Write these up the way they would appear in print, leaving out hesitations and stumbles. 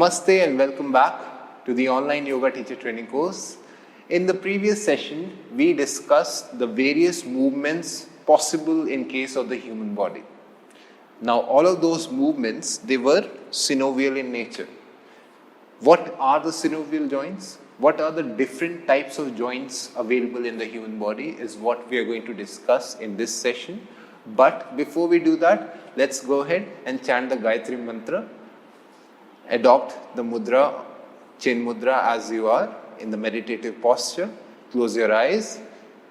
Namaste and welcome back to the online yoga teacher training course. In the previous session, we discussed the various movements possible in case of the human body. Now, all of those movements, they were synovial in nature. What are the synovial joints? What are the different types of joints available in the human body is what we are going to discuss in this session. But before we do that, let's go ahead and chant the Gayatri mantra. Adopt the mudra, chin mudra as you are in the meditative posture. Close your eyes.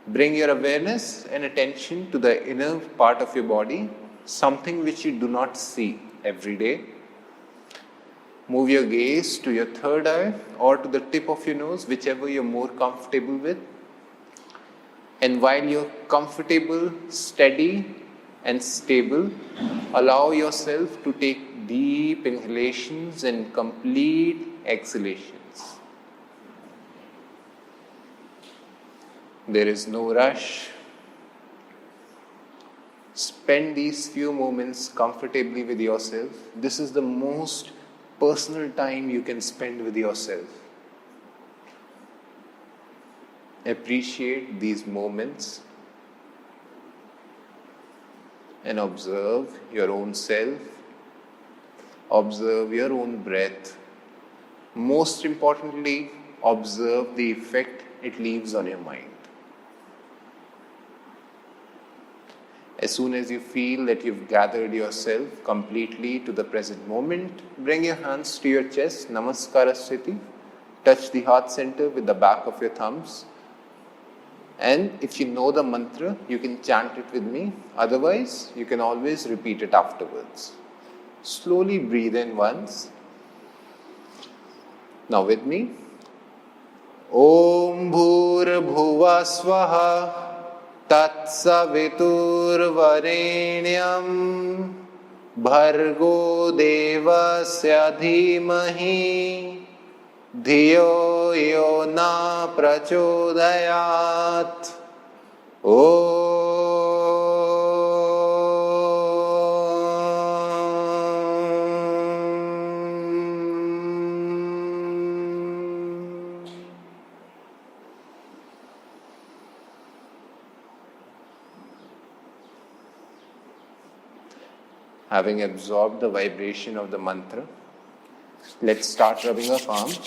Bring your awareness and attention to the inner part of your body, something which you do not see every day. Move your gaze to your third eye or to the tip of your nose, whichever you're more comfortable with. And while you're comfortable, steady and stable, allow yourself to take deep inhalations and complete exhalations. There is no rush. Spend these few moments comfortably with yourself. This is the most personal time you can spend with yourself. Appreciate these moments and observe your own self. Observe your own breath. Most importantly, observe the effect it leaves on your mind. As soon as you feel that you've gathered yourself completely to the present moment, bring your hands to your chest, Namaskara Sthiti. Touch the heart center with the back of your thumbs. And if you know the mantra, you can chant it with me. Otherwise, you can always repeat it afterwards. Slowly breathe in once. Now with me. Om Bhur Bhuva Swaha Tatsavitur Varenyam Bhargo Devasya Dhimahi Dhiyo Yo Na Prachodayat. Having absorbed the vibration of the mantra, let's start rubbing our palms.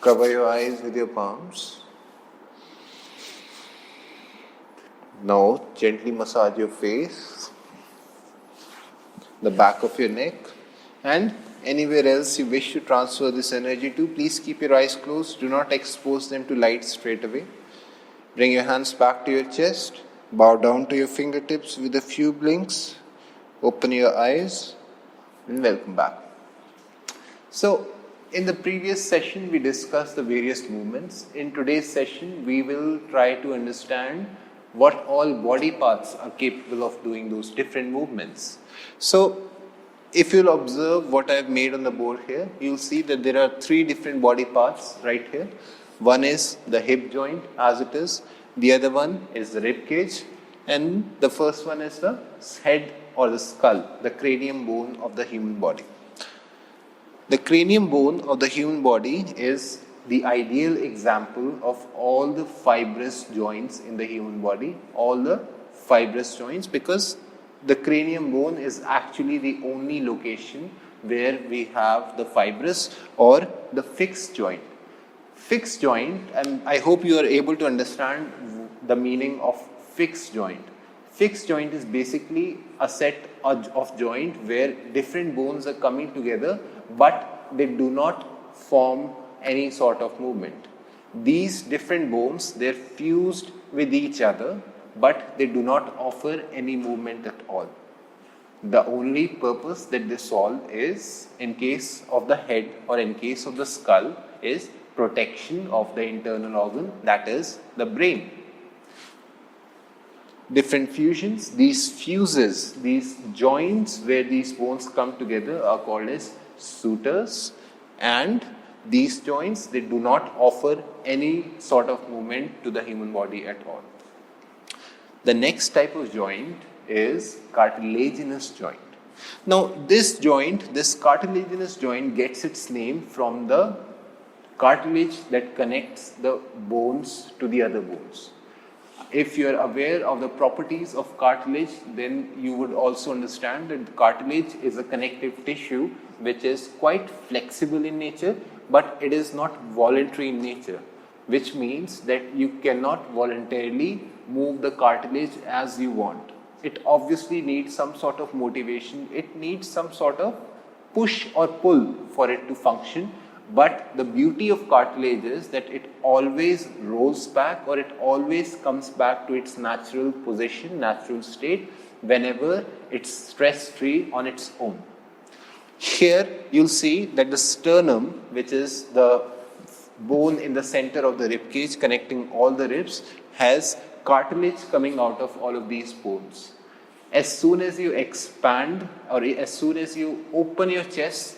Cover your eyes with your palms. Now gently massage your face, the back of your neck, and anywhere else you wish to transfer this energy to. Please keep your eyes closed. Do not expose them to light straight away. Bring your hands back to your chest. Bow down to your fingertips with a few blinks. Open your eyes and welcome back. So, in the previous session we discussed the various movements. In today's session we will try to understand what all body parts are capable of doing those different movements. So, if you'll observe what I've made on the board here, you'll see that there are three different body parts right here. One is the hip joint as it is. The other one is the rib cage, and the first one is the head or the skull, the cranium bone of the human body. The cranium bone of the human body is the ideal example of all the fibrous joints in the human body, all the fibrous joints, because the cranium bone is actually the only location where we have the fibrous or the fixed joint. Fixed joint, and I hope you are able to understand the meaning of fixed joint. Fixed joint is basically a set of joint where different bones are coming together but they do not form any sort of movement. These different bones, they're fused with each other but they do not offer any movement at all. The only purpose that they solve is, in case of the head or in case of the skull, is protection of the internal organ, that is the brain. Different fusions, these fuses, these joints where these bones come together are called as sutures, and these joints, they do not offer any sort of movement to the human body at all. The next type of joint is cartilaginous joint. Now this joint, this cartilaginous joint, gets its name from the cartilage that connects the bones to the other bones. If you are aware of the properties of cartilage, then you would also understand that cartilage is a connective tissue which is quite flexible in nature, but it is not voluntary in nature, which means that you cannot voluntarily move the cartilage as you want. It obviously needs some sort of motivation, it needs some sort of push or pull for it to function. But the beauty of cartilage is that it always rolls back, or it always comes back to its natural position, natural state, whenever it's stress-free on its own. Here you'll see that the sternum, which is the bone in the center of the rib cage connecting all the ribs, has cartilage coming out of all of these bones. As soon as you expand, or as soon as you open your chest,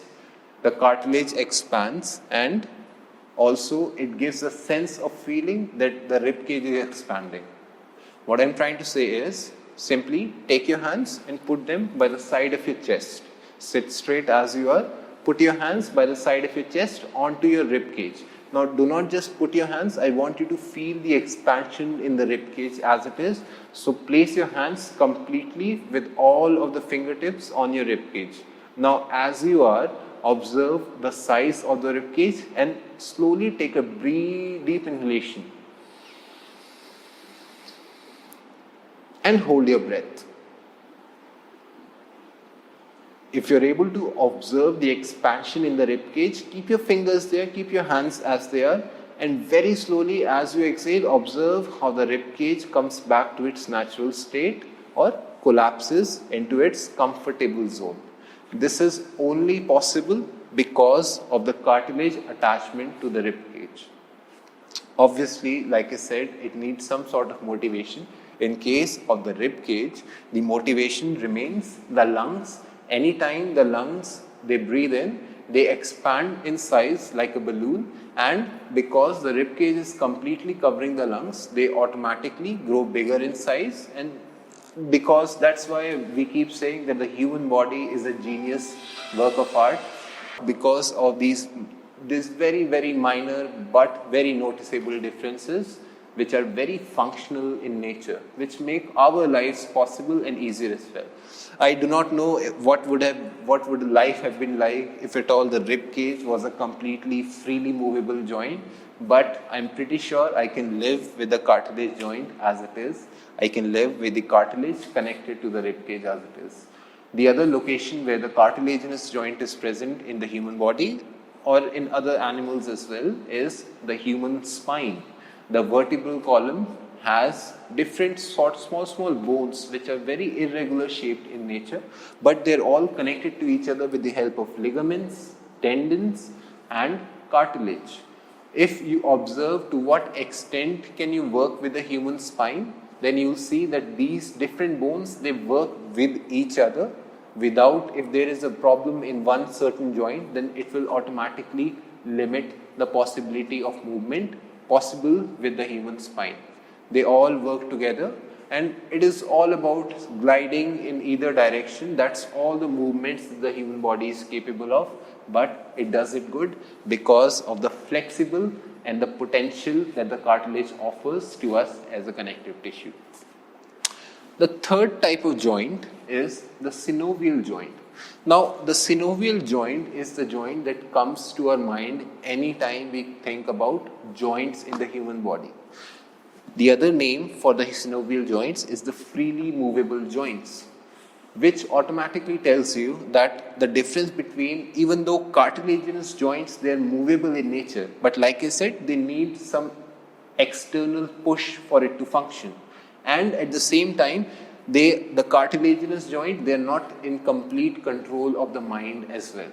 the cartilage expands, and also it gives a sense of feeling that the rib cage is expanding. What I'm trying to say is, simply take your hands and put them by the side of your chest. Sit straight as you are. Put your hands by the side of your chest onto your rib cage. Now do not just put your hands, I want you to feel the expansion in the rib cage as it is. So place your hands completely with all of the fingertips on your rib cage. Now as you are, observe the size of the rib cage and slowly take a deep inhalation. And hold your breath. If you're able to observe the expansion in the rib cage, keep your fingers there, keep your hands as they are, and very slowly as you exhale, observe how the rib cage comes back to its natural state or collapses into its comfortable zone. This is only possible because of the cartilage attachment to the rib cage. Obviously, like I said, it needs some sort of motivation. In case of the rib cage, the motivation remains the lungs. Anytime the lungs, they breathe in, they expand in size like a balloon, and because the rib cage is completely covering the lungs, they automatically grow bigger in size. And because that's why we keep saying that the human body is a genius work of art, because of these very, very minor but very noticeable differences which are very functional in nature, which make our lives possible and easier as well. I do not know what would life have been like if at all the rib cage was a completely freely movable joint, but I'm pretty sure I can live with the cartilage joint as it is. I can live with the cartilage connected to the rib cage as it is. The other location where the cartilaginous joint is present in the human body or in other animals as well is the human spine. The vertebral column has different small bones which are very irregular shaped in nature, but they're all connected to each other with the help of ligaments, tendons and cartilage. If you observe to what extent can you work with the human spine, then you'll see that these different bones, they work with each other. Without, if there is a problem in one certain joint, then it will automatically limit the possibility of movement possible with the human spine. They all work together, and it is all about gliding in either direction. That's all the movements the human body is capable of, but it does it good because of the flexible and the potential that the cartilage offers to us as a connective tissue. The third type of joint is the synovial joint. Now, the synovial joint is the joint that comes to our mind anytime we think about joints in the human body. The other name for the synovial joints is the freely movable joints, which automatically tells you that the difference between, even though cartilaginous joints, they are movable in nature, but like I said, they need some external push for it to function. And at the same time, the cartilaginous joint, they are not in complete control of the mind as well.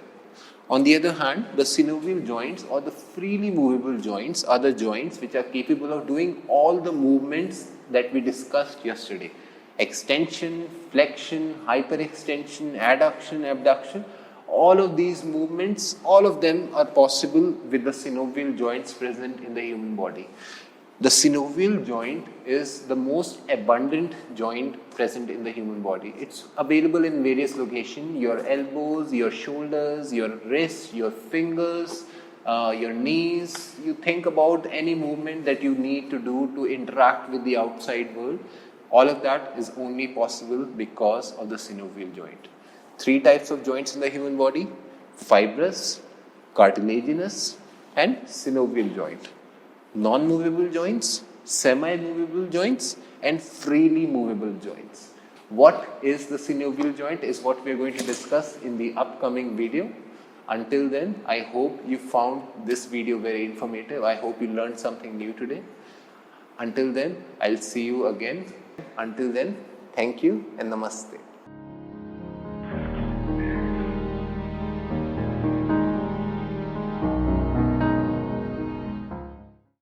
On the other hand, the synovial joints or the freely movable joints are the joints which are capable of doing all the movements that we discussed yesterday. Extension, flexion, hyperextension, adduction, abduction, all of these movements, all of them are possible with the synovial joints present in the human body. The synovial joint is the most abundant joint present in the human body. It's available in various locations, your elbows, your shoulders, your wrists, your fingers, your knees. You think about any movement that you need to do to interact with the outside world. All of that is only possible because of the synovial joint. 3 types of joints in the human body: fibrous, cartilaginous, and synovial joint. Non-movable joints, semi-movable joints, and freely movable joints. What is the synovial joint is what we are going to discuss in the upcoming video. Until then, I hope you found this video very informative. I hope you learned something new today. Until then, I'll see you again. Until then, thank you and namaste.